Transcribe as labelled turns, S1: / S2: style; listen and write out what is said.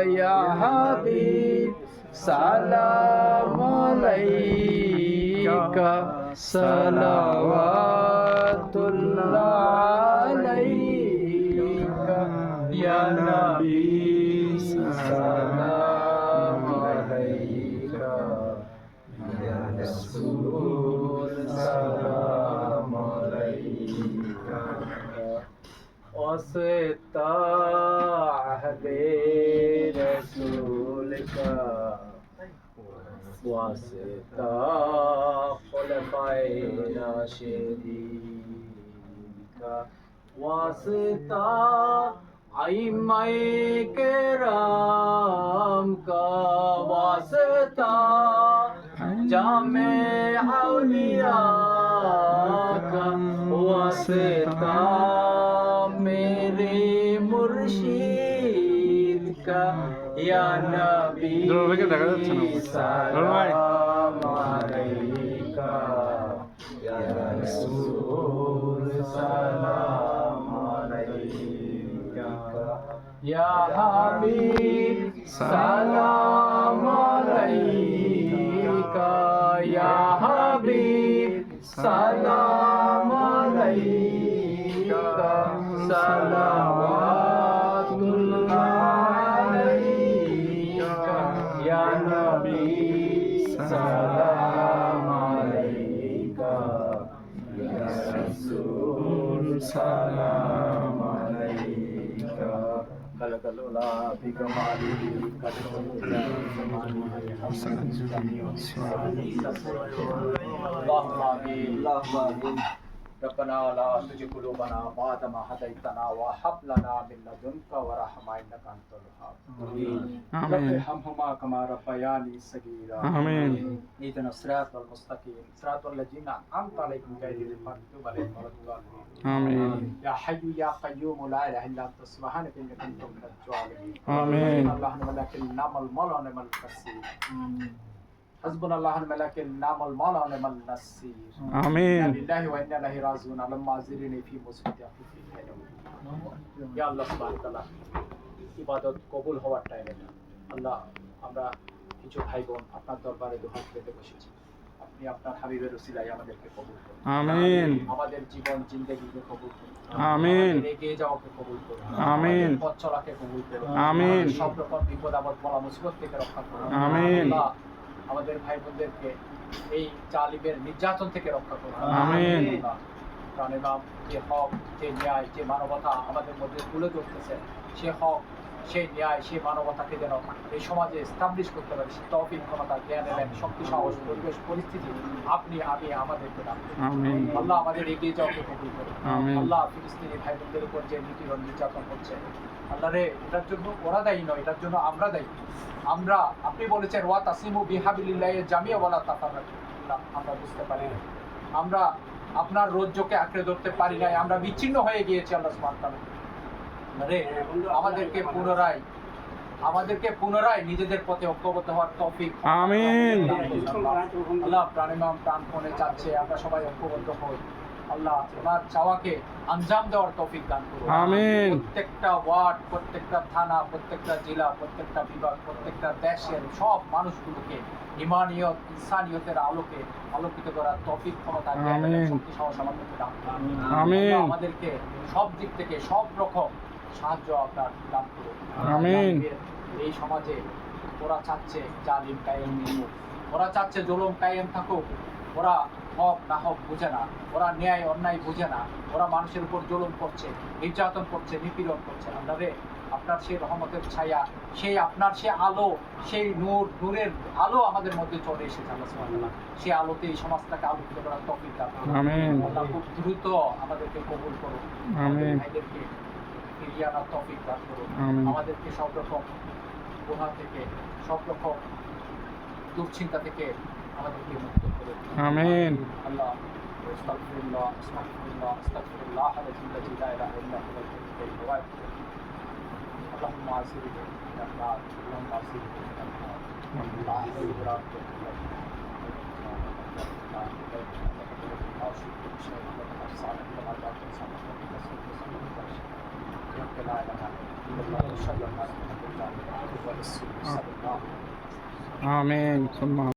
S1: ইয়া হাবিব সালাম আলাইকা সালাওয়াতুল্লাহ আলাইকা ইয়া নবী সালাম আলাইকা ইয়া রাসূল সালাম আলাইকা ওয়াসতা আহদে রাসূল কা ওয়াসতা খুলাফায়ে রাশিদিন কা ওয়াসতা আইম্মায়ে কেরাম কা ওয়াসতা जामे औलिया का वास्ता मेरे मुर्शिद का या नबी सलाम अलैका या रसूल सलाम अलैका या हबीब सलाम अलैका या हबीब सलाम अलैका सलावतुल्लाह अलैका या नबी सलाम अलैका या रसूल सलाम अलैका खलकल उला बिकमाली रब्बना ला तुझिग कुलूबना बाद मा हदैतना व हब लना मिन लदुनका व रहमा इन्नका अंतल वहाब आमीन रहमहुमा कमा रब्बयानी सगीरा आमीन इहदिना सिरातल मुस्तकीम सिरातल लजीना अनअमता अलैहिम गैरिल मगदूबि अलैहिम वलद्दालीन आमीन या हय्यु या क़य्यूम ला इलाहा इल्ला अंता सुब्हानका इन्नी कुन्तु मिनज़ ज़ालिमीन आमीन अल्लाहुम्मा लकल नामल मौला व निअमल वसील हस्बुनल्लाहु व निअमल नामल मौला व निअमल नसीर आमीन लिल्लाहि व इन्ना इलैहि राजिऊन अल्लाहुम्मा अज़िरनी फी मुसीबती अफ़ी या আল্লাহ সুবহানাহু ওয়া তাআলা ইবাদত কবুল হওয়ার টাইম এটা আল্লাহ আমরা কিছু ভাই বোন আপনার দরবারে দুহাত পেতে বসেছি আপনি আপনার হাবিবের উসিলায় আমাদেরকে কবুল করুন আমিন আমাদের জীবন জিন্দেগিকে কবুল করুন আমিন এগিয়ে যাওয়াকে কবুল করুন আমিন পথ চলাকে কবুল করুন আমিন সব রকম বিপদ আপদ বলা মুসিবত থেকে রক্ষা করুন আমিন আল্লাহ আমাদের ভাই বোনদেরকে এই জালিমের নির্যাতন থেকে রক্ষা করুন আমিন প্রাণের নাম যে হক যে ন্যায় যে মানবতা আমাদের মধ্যে তুলে ধরতেছে সে হক সেই ন্যায় সেই মানবতাকে যেন এই সমাজে এস্টাবলিশ করতে পারে সে তৌফিক ক্ষমতা জ্ঞান এলেন শক্তি সাহস পরিবেশ পরিস্থিতি আপনি আমি আমাদেরকে দান আল্লাহ আমাদের এগিয়ে যাওয়াকে কবুল করুন আল্লাহ ফিলিস্তিনি ভাই বোনদের উপর যে নিপীড়ন নির্যাতন হচ্ছে আল্লাহ রে এটার জন্য ওরা দায়ী নয় এটার জন্য আমরা দায়ী আমরা আপনি বলেছেন ওয়া তাসিমু বিহাবিলিল্লাহি জামিয়া ওয়ালা তাফাররাকু আমরা বুঝতে পারি না আমরা আপনার রজ্জুকে আঁকড়ে ধরতে পারি নাই আমরা বিচ্ছিন্ন হয়ে গিয়েছি আল্লাহ সুবহানাহু ওয়া তাআলা রে আমাদেরকে পুনরায় নিজেদের পথে ঐক্যবদ্ধ হওয়ার তৌফিক আমিন আল্লাহ প্রাণিমাম প্রাণপণে চাচ্ছে আমরা সবাই ঐক্যবদ্ধ হই আল্লাহ ওনার চাওয়াকে আঞ্জাম দেওয়ার তৌফিক দান করুন আমিন প্রত্যেকটা ওয়ার্ড প্রত্যেকটা থানা প্রত্যেকটা জেলা প্রত্যেকটা বিভাগ প্রত্যেকটা দেশের সব মানুষগুলোকে ইমানিয়ত ইনসানিয়তের আলোকে আলোকিত করার তৌফিক ক্ষমতা শক্তি সাহস আমাদেরকে দান করুন আমিন আমাদেরকে সব দিক থেকে সব রকম সাহায্য আপনার দান করুন আমিন এই সমাজে ওরা চাচ্ছে জালিম কায়েম থাকুক ওরা চাচ্ছে জুলুম কায়েম থাকুক ওরা হক না হক বুঝে না ওরা ন্যায় অন্যায় বুঝে না ওরা মানুষের উপর জুলুম করছে নির্যাতন করছে নিপীড়ন করছে আপনারে আপনার সেই রহমতের ছায়া সেই আপনার সেই আলো সেই নূরের আলো আমাদের মধ্যে চলে এসেছে আল্লাহ সুবহানাহু ওয়া তাআলা সেই আলোতে এই সমাজটাকে আলোকিত করার তৌফিক দান করুন আমিন আল্লাহ খুব দ্রুত আমাদেরকে কবুল করুন আমিন ভাইদেরকে ফিরিয়ে আনার তৌফিক দান করুন আমাদেরকে সব রকম গুনাহ থেকে সব রকম দুশ্চিন্তা থেকে আমাদেরকে মুক্ত করুন আমিন আল্লাহ আস্তাগফিরুল্লাহ আস্তাগফিরুল্লাহ আস্তাগফিরুল্লাহ আল্লাযী লা ইলাহা ইল্লা হুয়াল হাইয়্যুল কাইয়্যুম اللهم اعصرني من النار اللهم اعصرني من النار لا حول ولا قوة الا بالله عبده ورسوله صلى الله عليه وسلم
S2: آمين ثم